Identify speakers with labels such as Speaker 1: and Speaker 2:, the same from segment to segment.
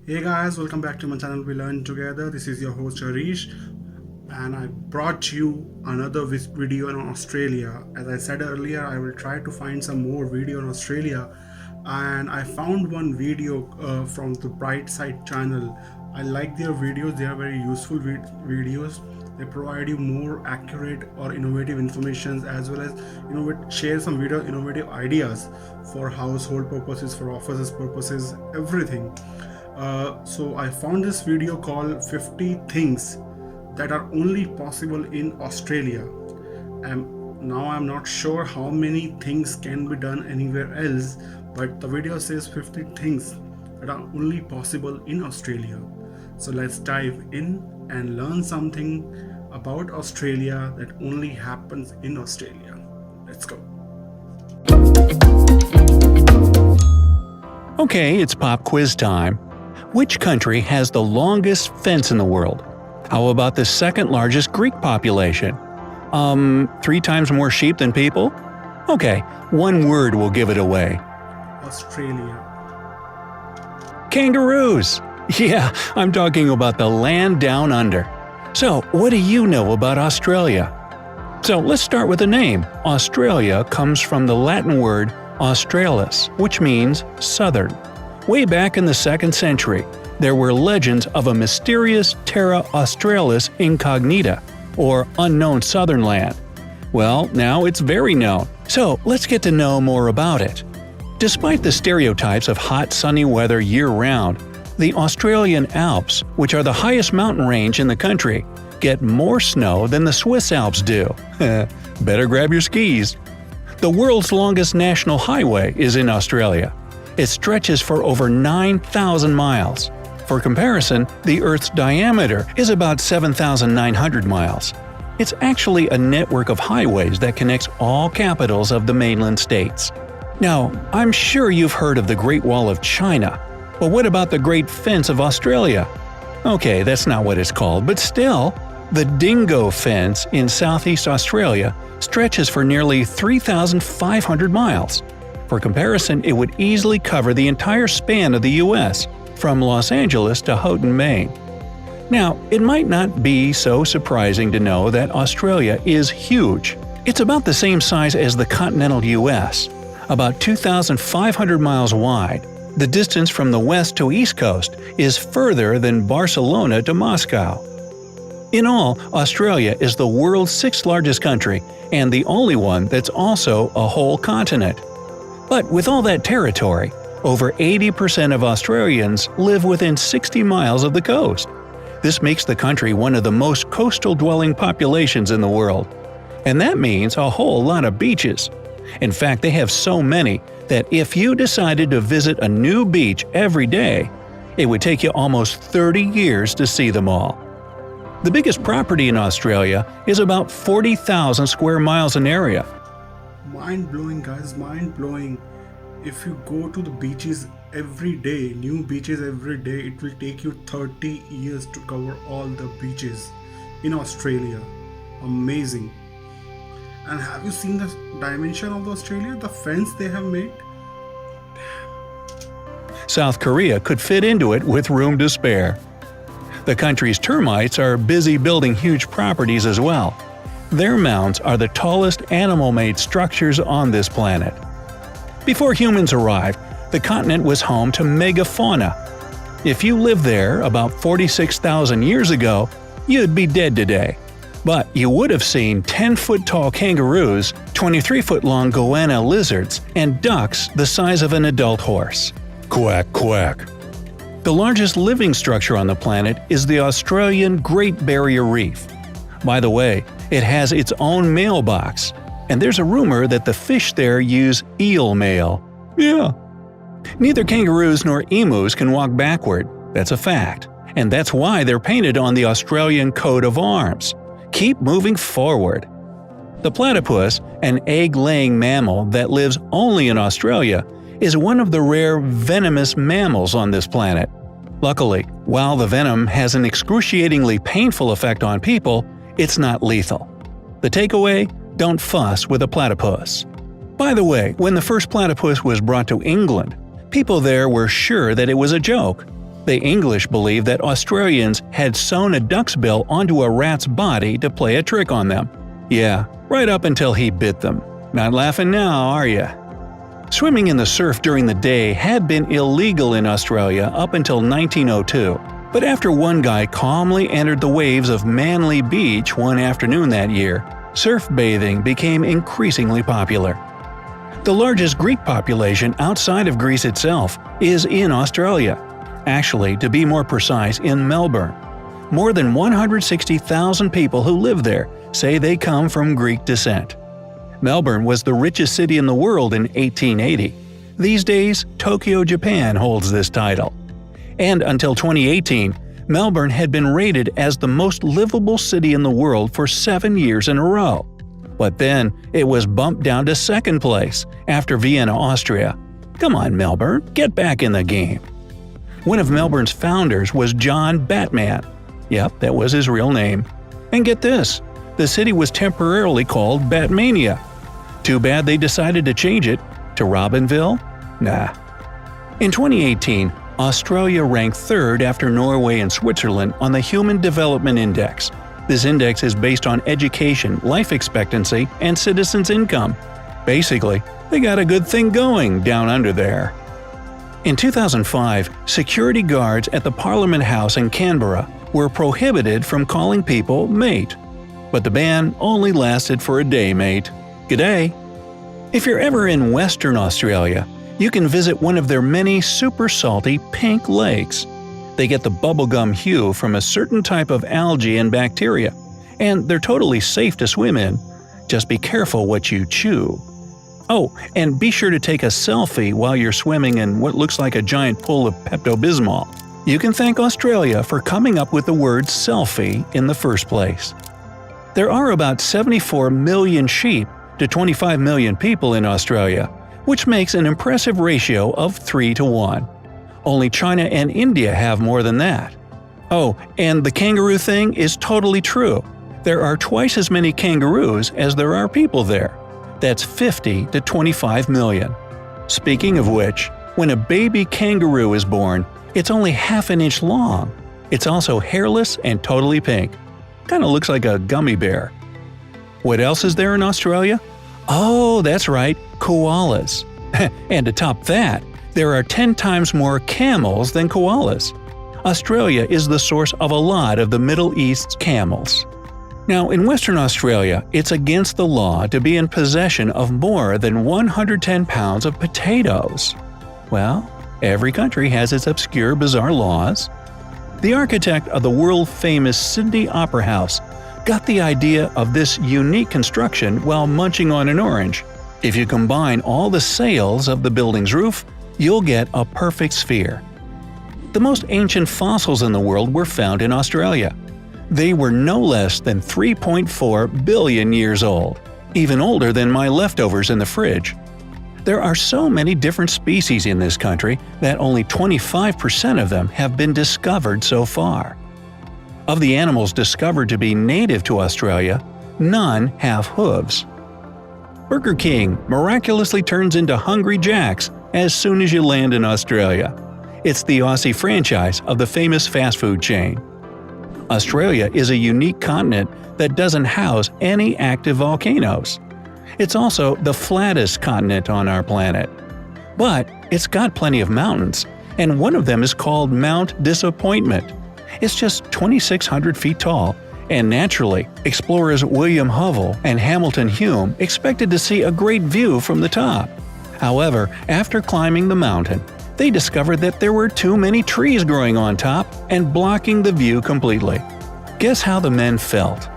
Speaker 1: Hey guys, welcome back to my channel. We learn together. This is your host Harish, and I brought you another video on Australia. As I said earlier, I will try to find some more video on Australia, and I found one video from the Bright Side channel. I like their videos. They are very useful videos. They provide you more accurate or innovative information, as well as share some video innovative ideas for household purposes, for offices purposes, everything. So I found this video called 50 things that are only possible in Australia. And now I'm not sure how many things can be done anywhere else, but the video says 50 things that are only possible in Australia. So let's dive in and learn something about Australia that only happens in Australia. Let's go.
Speaker 2: Okay, it's pop quiz time. Which country has the longest fence in the world? How about the second largest Greek population? 3 times more sheep than people? Okay, one word will give it away.
Speaker 1: Australia.
Speaker 2: Kangaroos! Yeah, I'm talking about the land down under. So, what do you know about Australia? So, let's start with the name. Australia comes from the Latin word australis, which means southern. Way back in the 2nd century, there were legends of a mysterious Terra Australis Incognita, or unknown southern land. Well, now it's very known, so let's get to know more about it. Despite the stereotypes of hot sunny weather year-round, the Australian Alps, which are the highest mountain range in the country, get more snow than the Swiss Alps do. Better grab your skis. The world's longest national highway is in Australia. It stretches for over 9,000 miles. For comparison, the Earth's diameter is about 7,900 miles. It's actually a network of highways that connects all capitals of the mainland states. Now, I'm sure you've heard of the Great Wall of China, but what about the Great Fence of Australia? Okay, that's not what it's called, but still, the Dingo Fence in Southeast Australia stretches for nearly 3,500 miles. For comparison, it would easily cover the entire span of the U.S., from Los Angeles to Houghton, Maine. Now, it might not be so surprising to know that Australia is huge. It's about the same size as the continental U.S., about 2,500 miles wide. The distance from the west to east coast is further than Barcelona to Moscow. In all, Australia is the world's 6th largest country and the only one that's also a whole continent. But with all that territory, over 80% of Australians live within 60 miles of the coast. This makes the country one of the most coastal-dwelling populations in the world. And that means a whole lot of beaches. In fact, they have so many that if you decided to visit a new beach every day, it would take you almost 30 years to see them all. The biggest property in Australia is about 40,000 square miles in area.
Speaker 1: Mind-blowing, guys, mind-blowing. If you go to the beaches every day, new beaches every day, it will take you 30 years to cover all the beaches in Australia. Amazing. And have you seen the dimension of Australia? The fence they have made?
Speaker 2: South Korea could fit into it with room to spare. The country's termites are busy building huge properties as well. Their mounds are the tallest animal-made structures on this planet. Before humans arrived, the continent was home to megafauna. If you lived there about 46,000 years ago, you'd be dead today. But you would have seen 10-foot-tall kangaroos, 23-foot-long goanna lizards, and ducks the size of an adult horse. Quack, quack. The largest living structure on the planet is the Australian Great Barrier Reef. By the way, it has its own mailbox, and there's a rumor that the fish there use eel mail. Yeah. Neither kangaroos nor emus can walk backward, that's a fact, and that's why they're painted on the Australian coat of arms. Keep moving forward. The platypus, an egg-laying mammal that lives only in Australia, is one of the rare venomous mammals on this planet. Luckily, while the venom has an excruciatingly painful effect on people, it's not lethal. The takeaway? Don't fuss with a platypus. By the way, when the first platypus was brought to England, people there were sure that it was a joke. The English believed that Australians had sewn a duck's bill onto a rat's body to play a trick on them. Yeah, right up until he bit them. Not laughing now, are ya? Swimming in the surf during the day had been illegal in Australia up until 1902, but after one guy calmly entered the waves of Manly Beach one afternoon that year, surf bathing became increasingly popular. The largest Greek population outside of Greece itself is in Australia. Actually, to be more precise, in Melbourne. More than 160,000 people who live there say they come from Greek descent. Melbourne was the richest city in the world in 1880. These days, Tokyo, Japan holds this title. And until 2018, Melbourne had been rated as the most livable city in the world for 7 years in a row. But then, it was bumped down to second place after Vienna, Austria. Come on, Melbourne, get back in the game. One of Melbourne's founders was John Batman. Yep, that was his real name. And get this, the city was temporarily called Batmania. Too bad they decided to change it to Robinville? Nah. In 2018, Australia ranked third after Norway and Switzerland on the Human Development Index. This index is based on education, life expectancy, and citizens' income. Basically, they got a good thing going down under there. In 2005, security guards at the Parliament House in Canberra were prohibited from calling people mate. But the ban only lasted for a day, mate. G'day! If you're ever in Western Australia, you can visit one of their many super salty pink lakes. They get the bubblegum hue from a certain type of algae and bacteria, and they're totally safe to swim in. Just be careful what you chew. Oh, and be sure to take a selfie while you're swimming in what looks like a giant pool of Pepto-Bismol. You can thank Australia for coming up with the word selfie in the first place. There are about 74 million sheep to 25 million people in Australia, which makes an impressive ratio of 3 to 1. Only China and India have more than that. Oh, and the kangaroo thing is totally true. There are twice as many kangaroos as there are people there. That's 50 to 25 million. Speaking of which, when a baby kangaroo is born, it's only half an inch long. It's also hairless and totally pink. Kinda looks like a gummy bear. What else is there in Australia? Oh, that's right, koalas. And to top that, there are 10 times more camels than koalas. Australia is the source of a lot of the Middle East's camels. Now, in Western Australia, it's against the law to be in possession of more than 110 pounds of potatoes. Well, every country has its obscure, bizarre laws. The architect of the world-famous Sydney Opera House got the idea of this unique construction while munching on an orange. If you combine all the sails of the building's roof, you'll get a perfect sphere. The most ancient fossils in the world were found in Australia. They were no less than 3.4 billion years old, even older than my leftovers in the fridge. There are so many different species in this country that only 25% of them have been discovered so far. Of the animals discovered to be native to Australia, none have hooves. Burger King miraculously turns into Hungry Jack's as soon as you land in Australia. It's the Aussie franchise of the famous fast food chain. Australia is a unique continent that doesn't house any active volcanoes. It's also the flattest continent on our planet. But it's got plenty of mountains, and one of them is called Mount Disappointment. It's just 2,600 feet tall, and naturally, explorers William Hovell and Hamilton Hume expected to see a great view from the top. However, after climbing the mountain, they discovered that there were too many trees growing on top and blocking the view completely. Guess how the men felt?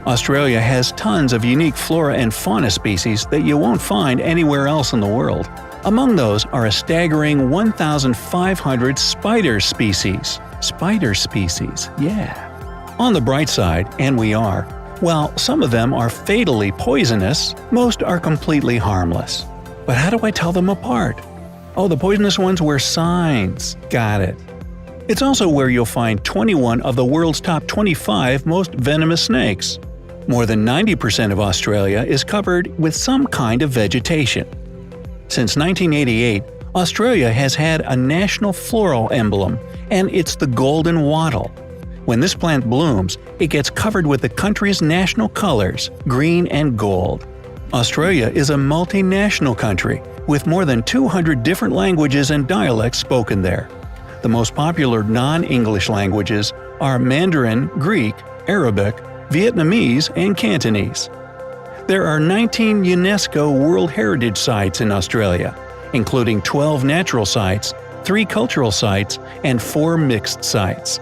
Speaker 2: Australia has tons of unique flora and fauna species that you won't find anywhere else in the world. Among those are a staggering 1,500 spider species. Spider species, yeah. On the bright side, and we are, while some of them are fatally poisonous, most are completely harmless. But how do I tell them apart? Oh, the poisonous ones wear signs. Got it. It's also where you'll find 21 of the world's top 25 most venomous snakes. More than 90% of Australia is covered with some kind of vegetation. Since 1988, Australia has had a national floral emblem, and it's the golden wattle. When this plant blooms, it gets covered with the country's national colors, green and gold. Australia is a multinational country, with more than 200 different languages and dialects spoken there. The most popular non-English languages are Mandarin, Greek, Arabic, Vietnamese, and Cantonese. There are 19 UNESCO World Heritage Sites in Australia, including 12 natural sites, 3 cultural sites, and 4 mixed sites.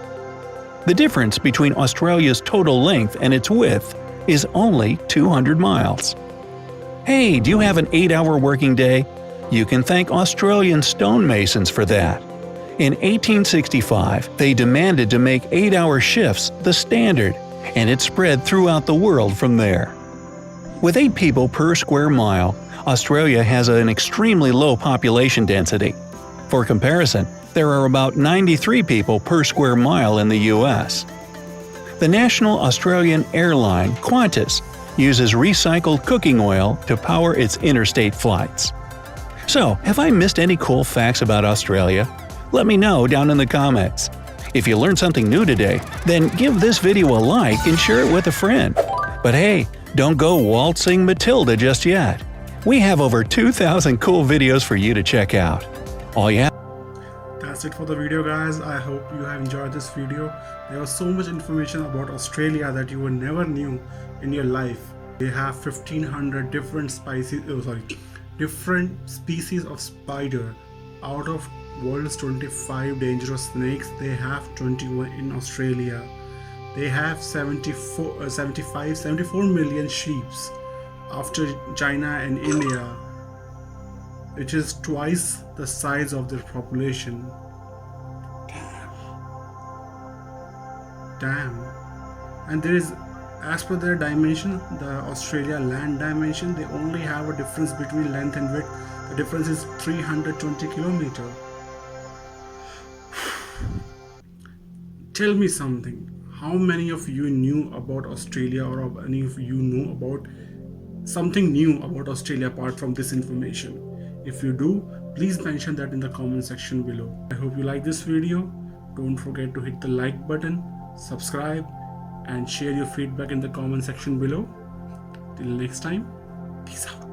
Speaker 2: The difference between Australia's total length and its width is only 200 miles. Hey, do you have an 8-hour working day? You can thank Australian stonemasons for that. In 1865, they demanded to make 8-hour shifts the standard, and it spread throughout the world from there. With 8 people per square mile, Australia has an extremely low population density. For comparison, there are about 93 people per square mile in the US. The national Australian airline, Qantas, uses recycled cooking oil to power its interstate flights. So, have I missed any cool facts about Australia? Let me know down in the comments. If you learned something new today, then give this video a like and share it with a friend. But hey, don't go waltzing Matilda just yet. We have over 2,000 cool videos for you to check out. All you have.
Speaker 1: That's it for the video, guys. I hope you have enjoyed this video. There was so much information about Australia that you would never knew in your life. They have 1,500 different different species of spider. Out of world's 25 dangerous snakes, they have 21 in Australia. They have 74 million sheep after China and India, which is twice the size of their population. Damn. And there is, as per their dimension, the Australia land dimension, they only have a difference between length and width. The difference is 320 kilometers. Tell me something. How many of you knew about Australia, or any of you know about something new about Australia apart from this information? If you do, please mention that in the comment section below. I hope you like this video. Don't forget to hit the like button, subscribe, and share your feedback in the comment section below. Till next time, peace out.